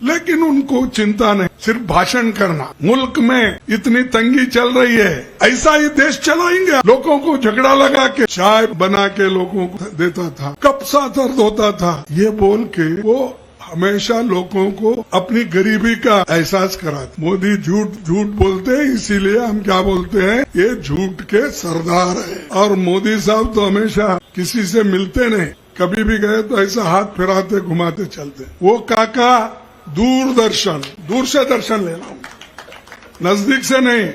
लेकिन उनको चिंता नहीं, सिर्फ भाषण करना। मुल्क में इतनी तंगी चल रही है, ऐसा ही देश चलाएंगे। लोगों को झगड़ा लगा के चाय बना के लोगों को देता था, कब सा दर्द होता था, ये बोल के वो हमेशा लोगों को अपनी गरीबी का एहसास कराते। मोदी झूठ बोलते हैं, इसीलिए हम क्या बोलते हैं, ये झूठ के सरदार है। और मोदी साहब तो हमेशा किसी से मिलते नहीं, कभी भी गए तो ऐसा हाथ फिराते घुमाते चलते। वो काका दूरदर्शन, दूर से दर्शन ले रहा हूँ, नजदीक से नहीं,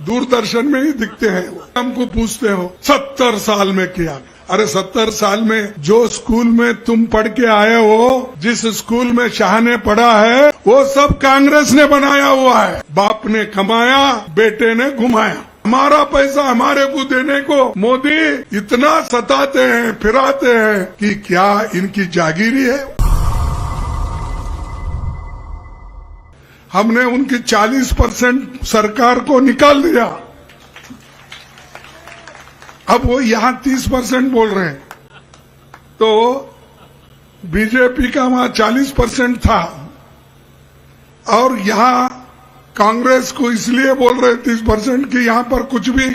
दूरदर्शन में ही दिखते हैं। हमको पूछते हो 70 साल में किया। अरे 70 साल में जो स्कूल में तुम पढ़ के आए हो, जिस स्कूल में शाह ने पढ़ा है, वो सब कांग्रेस ने बनाया हुआ है। बाप ने कमाया, बेटे ने घुमाया। हमारा पैसा हमारे को देने को मोदी इतना सताते हैं, फिराते हैं कि क्या इनकी जागीरी है। हमने उनकी 40% सरकार को निकाल दिया, अब वो यहाँ 30% बोल रहे हैं। तो बीजेपी का वहां 40% था और यहाँ कांग्रेस को इसलिए बोल रहे 30% कि यहाँ पर कुछ भी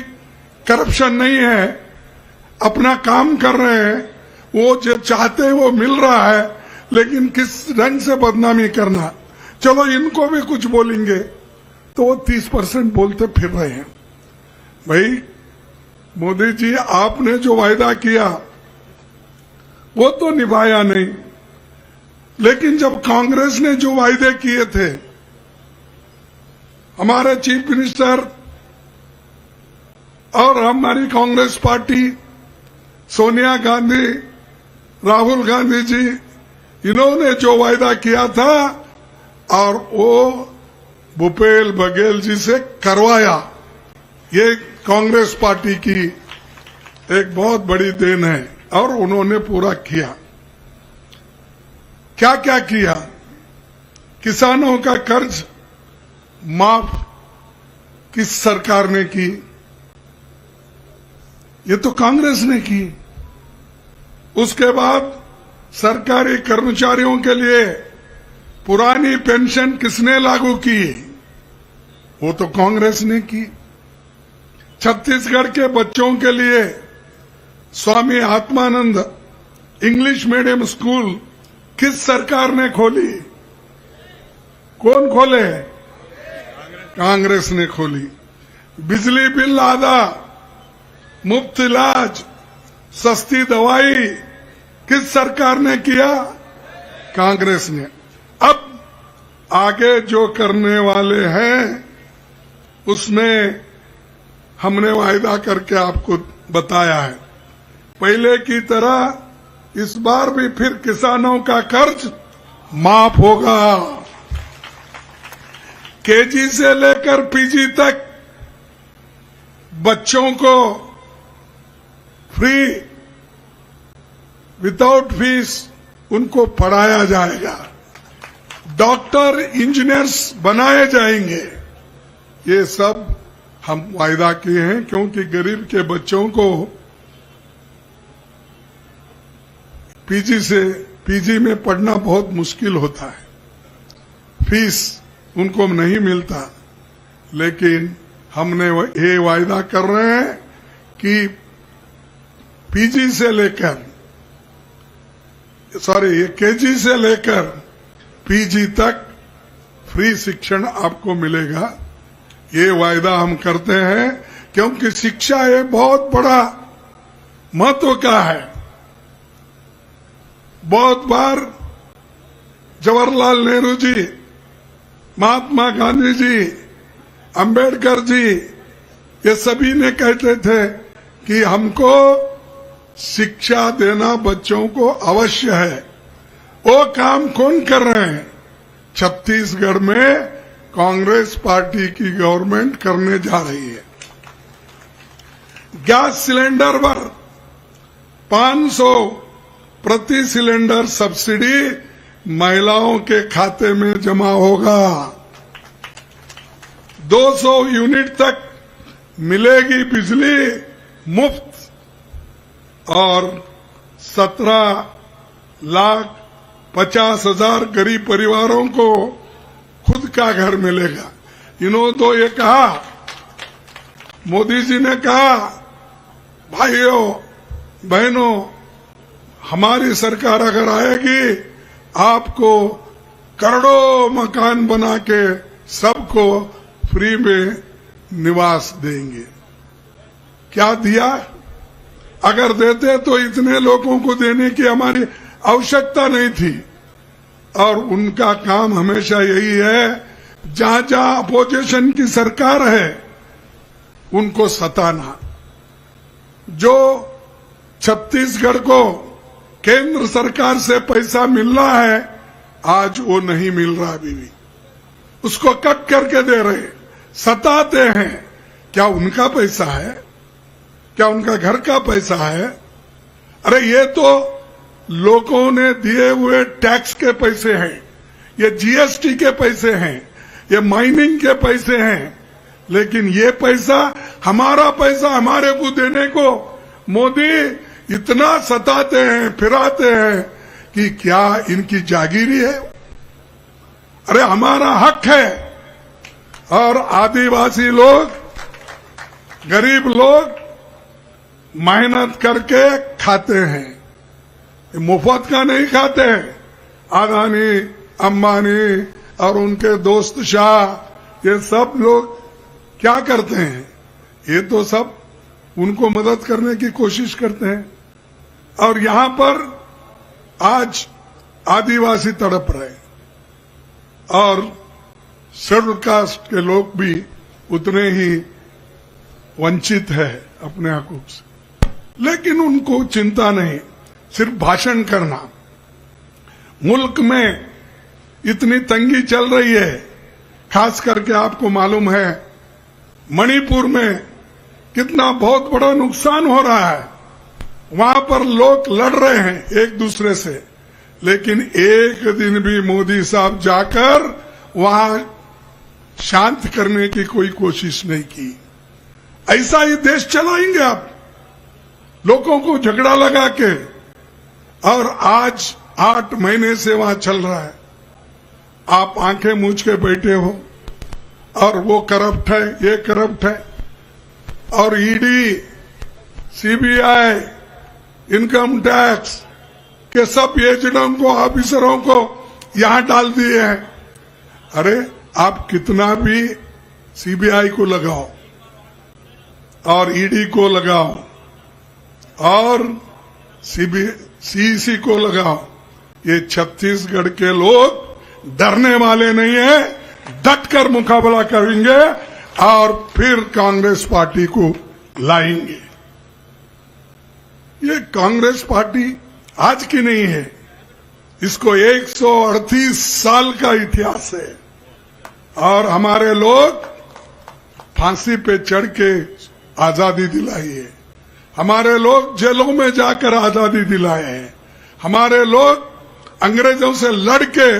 करप्शन नहीं है, अपना काम कर रहे हैं, वो जो चाहते हैं वो मिल रहा है, लेकिन किस ढंग से बदनामी करना। चलो इनको भी कुछ बोलेंगे तो वो 30% बोलते फिर रहे हैं। भाई मोदी जी, आपने जो वायदा किया वो तो निभाया नहीं, लेकिन जब कांग्रेस ने जो वायदे किए थे, हमारे चीफ मिनिस्टर और हमारी कांग्रेस पार्टी, सोनिया गांधी, राहुल गांधी जी, इन्होंने जो वायदा किया था और वो भूपेश बघेल जी से करवाया, ये कांग्रेस पार्टी की एक बहुत बड़ी देन है और उन्होंने पूरा किया। क्या क्या किया? किसानों का कर्ज माफ किस सरकार ने की? ये तो कांग्रेस ने की। उसके बाद सरकारी कर्मचारियों के लिए पुरानी पेंशन किसने लागू की? वो तो कांग्रेस ने की। छत्तीसगढ़ के बच्चों के लिए Swami Atmanand English medium school किस सरकार ने खोली? कौन खोले? कांग्रेस ने खोली। बिजली बिल आधा, मुफ्त इलाज, सस्ती दवाई किस सरकार ने किया? कांग्रेस ने। अब आगे जो करने वाले हैं उसमें हमने वायदा करके आपको बताया है। पहले की तरह इस बार भी फिर किसानों का कर्ज माफ होगा। केजी से लेकर पीजी तक बच्चों को फ्री, विदाउट फीस उनको पढ़ाया जाएगा। डॉक्टर, इंजीनियर्स बनाए जाएंगे। ये सब हम वायदा किए हैं, क्योंकि गरीब के बच्चों को पीजी में पढ़ना बहुत मुश्किल होता है, फीस उनको नहीं मिलता। लेकिन हमने ये वायदा कर रहे हैं कि पीजी से लेकर ये केजी से लेकर पीजी तक फ्री शिक्षण आपको मिलेगा। ये वायदा हम करते हैं क्योंकि शिक्षा ये बहुत बड़ा महत्व का है। बहुत बार जवाहरलाल नेहरू जी, महात्मा गांधी जी, अंबेडकर जी, ये सभी ने कहते थे कि हमको शिक्षा देना बच्चों को अवश्य है। वो काम कौन कर रहे हैं? छत्तीसगढ़ में कांग्रेस पार्टी की गवर्नमेंट करने जा रही है। गैस सिलेंडर पर 500 प्रति सिलेंडर सब्सिडी महिलाओं के खाते में जमा होगा। 200 यूनिट तक मिलेगी बिजली मुफ्त और 17 लाख 50,000 गरीब परिवारों को खुद का घर मिलेगा। इन्होंने तो ये कहा, मोदी जी ने कहा, भाइयों बहनों, हमारी सरकार अगर आएगी आपको करोड़ों मकान बना के सबको फ्री में निवास देंगे। क्या दिया? अगर देते तो इतने लोगों को देने की हमारी आवश्यकता नहीं थी। और उनका काम हमेशा यही है, जहां जहां अपोजिशन की सरकार है उनको सताना। जो छत्तीसगढ़ को केंद्र सरकार से पैसा मिल रहा है, आज वो नहीं मिल रहा अभी भी, उसको कट करके दे रहे, सताते हैं। क्या उनका पैसा है? क्या उनका घर का पैसा है? अरे ये तो लोगों ने दिए हुए टैक्स के पैसे हैं, ये जीएसटी के पैसे हैं, ये माइनिंग के पैसे हैं। लेकिन ये पैसा, हमारा पैसा हमारे को देने को मोदी इतना सताते हैं, फिराते हैं कि क्या इनकी जागीरी है? अरे हमारा हक है। और आदिवासी लोग, गरीब लोग मेहनत करके खाते हैं, मुफ्त का नहीं खाते हैं। अदानी, अंबानी और उनके दोस्त शाह, ये सब लोग क्या करते हैं? ये तो सब उनको मदद करने की कोशिश करते हैं। और यहां पर आज आदिवासी तड़प रहे और शेड्यूल कास्ट के लोग भी उतने ही वंचित है अपने हकों से। लेकिन उनको चिंता नहीं, सिर्फ भाषण करना। मुल्क में इतनी तंगी चल रही है, खास करके आपको मालूम है मणिपुर में कितना बहुत बड़ा नुकसान हो रहा है। वहां पर लोग लड़ रहे हैं एक दूसरे से, लेकिन एक दिन भी मोदी साहब जाकर वहां शांत करने की कोई कोशिश नहीं की। ऐसा ही देश चलाएंगे आप, लोगों को झगड़ा लगा के। और आज 8 महीने से वहां चल रहा है, आप आंखें मूंझ के बैठे हो और वो करप्ट है, ये करप्ट है। और ईडी, सीबीआई, इनकम टैक्स के सब एजेंटों को, ऑफिसरों को यहां डाल दिए हैं। अरे आप कितना भी सीबीआई को लगाओ और ईडी को लगाओ और सीईसी को लगाओ, ये छत्तीसगढ़ के लोग डरने वाले नहीं है, डटकर मुकाबला करेंगे और फिर कांग्रेस पार्टी को लाएंगे। ये कांग्रेस पार्टी आज की नहीं है, इसको 138 साल का इतिहास है। और हमारे लोग फांसी पे चढ़ के आजादी दिलाई है, हमारे लोग जेलों में जाकर आजादी दिलाए हैं, हमारे लोग अंग्रेजों से लड़ के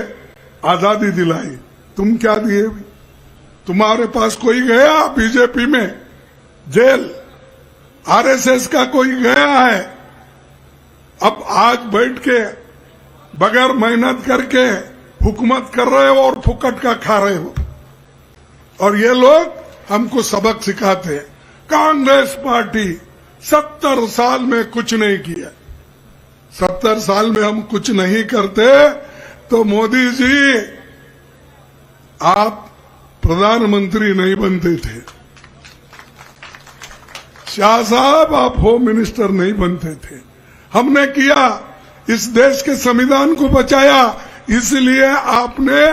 आजादी दिलाई। तुम क्या दिए? तुम्हारे पास कोई गया बीजेपी में जेल? आरएसएस का कोई गया है? अब आज बैठ के बगैर मेहनत करके हुकूमत कर रहे हो और फुकट का खा रहे हो। और ये लोग हमको सबक सिखाते हैं। कांग्रेस पार्टी 70 साल में कुछ नहीं किया। 70 साल में हम कुछ नहीं करते तो मोदी जी आप प्रधानमंत्री नहीं बनते थे, शाह साहब आप होम मिनिस्टर नहीं बनते थे। हमने किया, इस देश के संविधान को बचाया, इसलिए आपने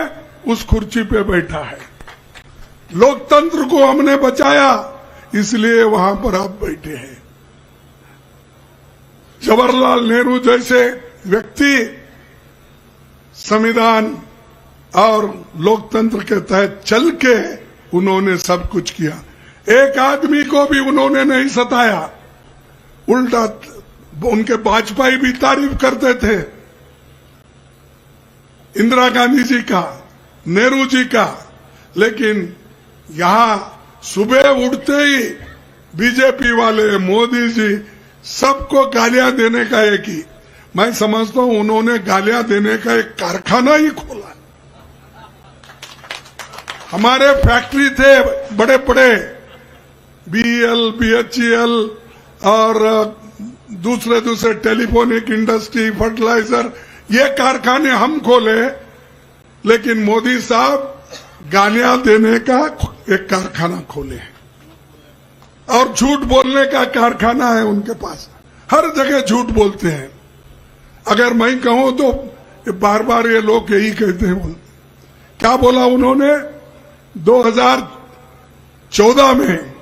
उस कुर्सी पे बैठा है। लोकतंत्र को हमने बचाया, इसलिए वहां पर आप बैठे हैं। जवाहरलाल नेहरू जैसे व्यक्ति संविधान और लोकतंत्र के तहत चल के उन्होंने सब कुछ किया। एक आदमी को भी उन्होंने नहीं सताया, उल्टा उनके वाजपेयी भी तारीफ करते थे, इंदिरा गांधी जी का, नेहरू जी का। लेकिन यहां सुबह उठते ही बीजेपी वाले, मोदी जी सबको गालियां देने का एक ही, मैं समझता हूं उन्होंने गालियां देने का एक कारखाना ही खोला। हमारे फैक्ट्री थे बड़े बड़े, BEL, BHEL और दूसरे टेलीफोनिक इंडस्ट्री, फर्टिलाइजर, ये कारखाने हम खोले, लेकिन मोदी साहब गालियां देने का एक कारखाना खोले और झूठ बोलने का कारखाना है उनके पास। हर जगह झूठ बोलते हैं। अगर मैं कहूं तो बार बार ये लोग यही कहते हैं। क्या बोला उन्होंने? 2014 में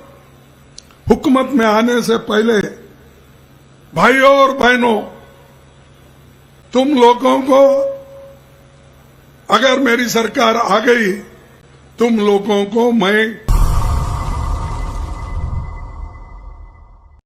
हुकूमत में आने से पहले, भाइयों और बहनों, तुम लोगों को अगर मेरी सरकार आ गई, तुम लोगों को मैं